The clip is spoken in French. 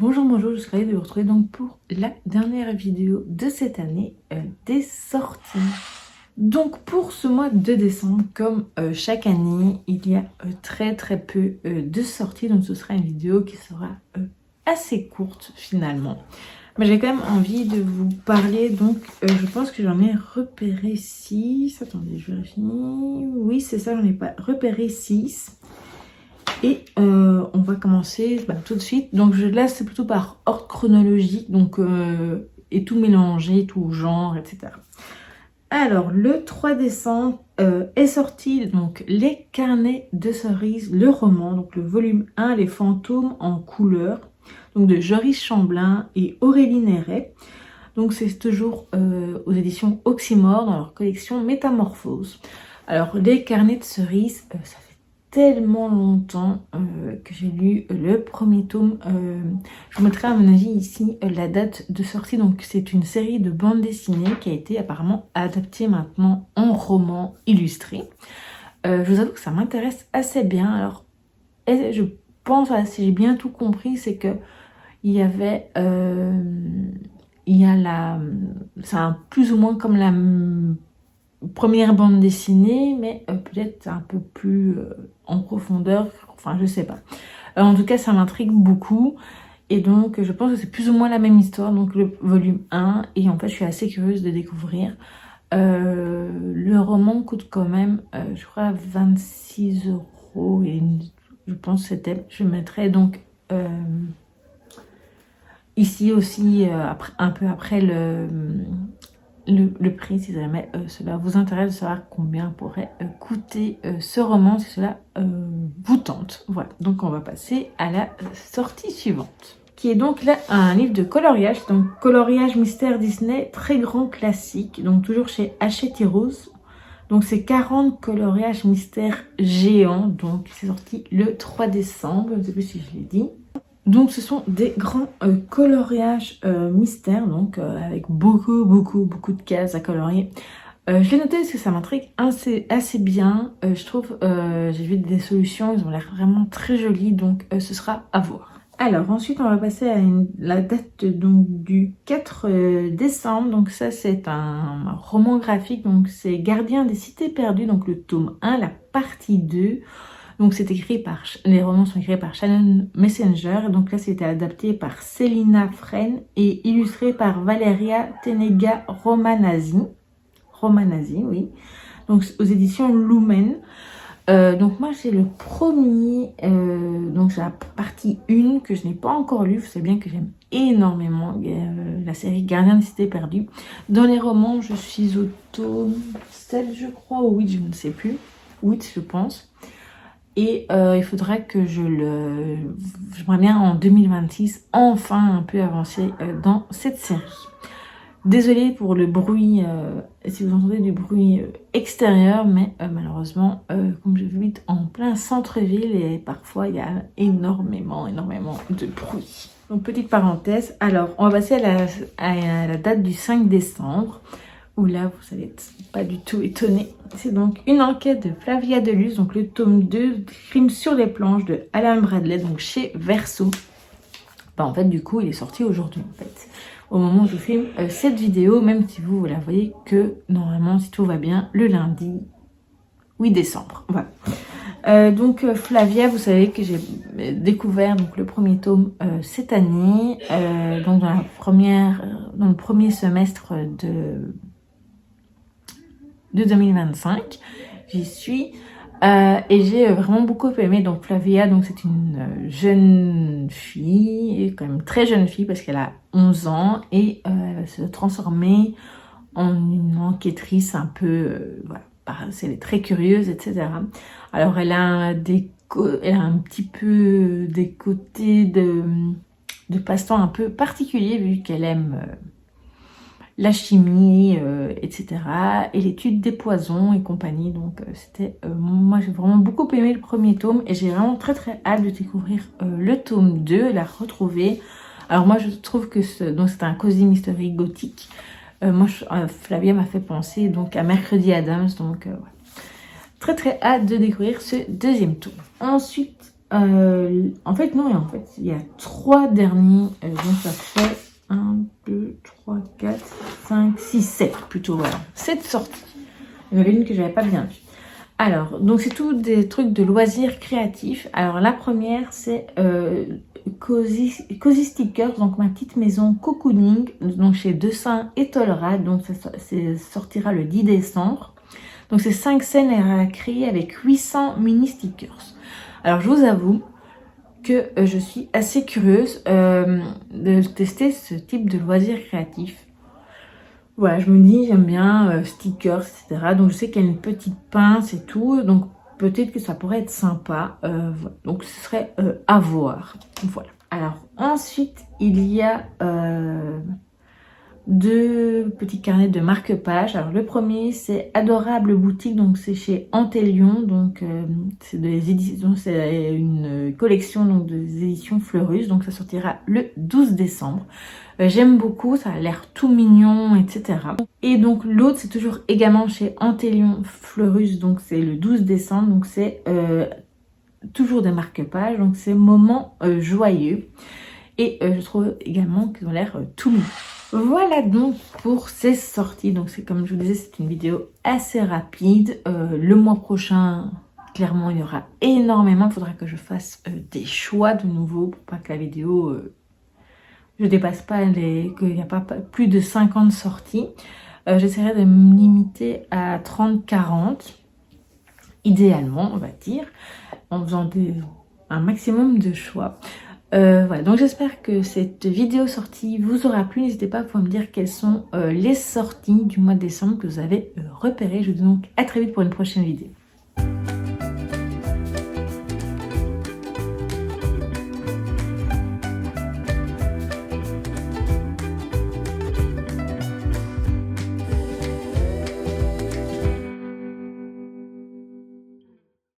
Bonjour, je suis ravie de vous retrouver donc pour la dernière vidéo de cette année des sorties. Donc pour ce mois de décembre, comme chaque année, il y a très peu de sorties, donc ce sera une vidéo qui sera assez courte finalement. Mais j'ai quand même envie de vous parler, donc je pense que j'en ai repéré 6. Attendez, je vérifie. Oui, c'est ça, j'en ai pas repéré 6. Et on va commencer tout de suite. Donc je laisse plutôt par ordre chronologique, donc et tout mélanger, tout genre, etc. Alors le 3 décembre est sorti donc Les Carnets de Cerises, le roman, donc le volume 1, Les fantômes en couleur, donc de Joris Chamblin et Aurélie Néret. Donc c'est toujours aux éditions Oxymore dans leur collection Métamorphose. Alors Les Carnets de Cerises, ça fait tellement longtemps que j'ai lu le premier tome. Je vous mettrai à mon avis ici la date de sortie. Donc c'est une série de bandes dessinées qui a été apparemment adaptée maintenant en roman illustré. Je vous avoue que ça m'intéresse assez bien. Alors je pense, si j'ai bien tout compris, c'est que il y avait c'est plus ou moins comme la première bande dessinée, mais peut-être un peu plus en profondeur, enfin je sais pas. En tout cas ça m'intrigue beaucoup, et donc je pense que c'est plus ou moins la même histoire, donc le volume 1, et en fait je suis assez curieuse de découvrir. Le roman coûte quand même, je crois, 26 €, et je pense que c'était, je mettrai donc ici aussi un peu après le prix, si jamais cela vous intéresse de savoir combien pourrait coûter ce roman, si cela vous tente. Voilà, donc on va passer à la sortie suivante, qui est donc là un livre de coloriage, donc coloriage mystère Disney, très grand classique, donc toujours chez Hachette Heroes. Donc c'est 40 coloriages mystères géants, donc c'est sorti le 3 décembre, je ne sais plus si je l'ai dit. Donc ce sont des grands coloriages mystères, donc avec beaucoup de cases à colorier. Je l'ai noté parce que ça m'intrigue assez bien. Je trouve, j'ai vu des solutions, ils ont l'air vraiment très jolis, donc ce sera à voir. Alors ensuite on va passer à la date donc du 4 décembre. Donc ça c'est un roman graphique, donc c'est Gardien des cités perdues, donc le tome 1, la partie 2. Donc c'est les romans sont écrits par Shannon Messenger. Donc là c'était adapté par Célina Fren et illustré par Valeria Tenega Romanasi, oui. Donc aux éditions Lumen. Donc moi j'ai le premier, donc j'ai la partie 1 que je n'ai pas encore lu. Vous savez bien que j'aime énormément la série Gardien des cités perdues. Dans les romans je suis au tome 7 je crois, ou 8, je ne sais plus, 8 je pense. Et il faudrait que j'aimerais bien en 2026 enfin un peu avancer dans cette série. Désolée pour le bruit, si vous entendez du bruit extérieur, mais malheureusement, comme je vis en plein centre-ville, et parfois il y a énormément de bruit. Donc petite parenthèse, alors on va passer à la date du 5 décembre, où là vous allez être pas du tout étonné. C'est donc une enquête de Flavia Deluxe, donc le tome 2, Crime sur les planches de Alan Bradley, donc chez Verso. En fait du coup il est sorti aujourd'hui en fait, au moment où je filme cette vidéo, même si vous la voyez que normalement si tout va bien le lundi 8 décembre. Voilà. Donc Flavia, vous savez que j'ai découvert donc le premier tome cette année, donc dans le premier semestre de 2025, j'y suis et j'ai vraiment beaucoup aimé. Donc Flavia, donc c'est une jeune fille, quand même très jeune fille parce qu'elle a 11 ans, et elle va se transformer en une enquêtrice un peu, voilà, elle est très curieuse, etc. Alors elle a un petit peu des côtés de passe-temps un peu particuliers, vu qu'elle aime la chimie, etc. et l'étude des poisons et compagnie. Donc moi j'ai vraiment beaucoup aimé le premier tome, et j'ai vraiment très hâte de découvrir le tome 2 et la retrouver. Alors moi je trouve que c'est un cosy mystery gothique. Flavia m'a fait penser donc à Mercredi Adams, donc ouais. Très hâte de découvrir ce deuxième tome. Ensuite en fait, non, et en fait, il y a 3 derniers. Donc, ça fait 1, 2, 3, 4, 5, 6, 7 plutôt. Voilà, 7 sorties. Il y en avait une que j'avais pas bien vue. Alors, donc, c'est tout des trucs de loisirs créatifs. Alors, la première, c'est Cozy Stickers, donc ma petite maison cocooning, donc chez Dessin et Tolrad. Donc, ça sortira le 10 décembre. Donc, c'est 5 scènes à créer avec 800 mini stickers. Alors, je vous avoue que je suis assez curieuse de tester ce type de loisirs créatifs. Voilà, je me dis, j'aime bien stickers, etc. Donc, je sais qu'il y a une petite pince et tout. Donc, peut-être que ça pourrait être sympa. Voilà. Donc, ce serait à voir. Voilà. Alors, ensuite, il y a 2 petits carnets de marque-page. Alors, le premier, c'est Adorable Boutique. Donc, c'est chez Antelion. Donc, c'est des éditions, c'est une collection donc, des éditions Fleurus. Donc, ça sortira le 12 décembre. J'aime beaucoup, ça a l'air tout mignon, etc. Et donc, l'autre, c'est toujours également chez Antelion Fleurus. Donc, c'est le 12 décembre. Donc, c'est toujours des marque-pages. Donc, c'est Moment joyeux. Et je trouve également qu'ils ont l'air tout mignons. Voilà donc pour ces sorties. Donc c'est comme je vous disais, c'est une vidéo assez rapide. Le mois prochain, clairement, il y aura énormément. Il faudra que je fasse des choix de nouveau pour pas que la vidéo, je dépasse pas qu'il n'y a pas plus de 50 sorties. J'essaierai de me limiter à 30-40, idéalement, on va dire, en faisant un maximum de choix. Voilà, donc j'espère que cette vidéo sortie vous aura plu. N'hésitez pas à me dire quelles sont les sorties du mois de décembre que vous avez repérées. Je vous dis donc à très vite pour une prochaine vidéo.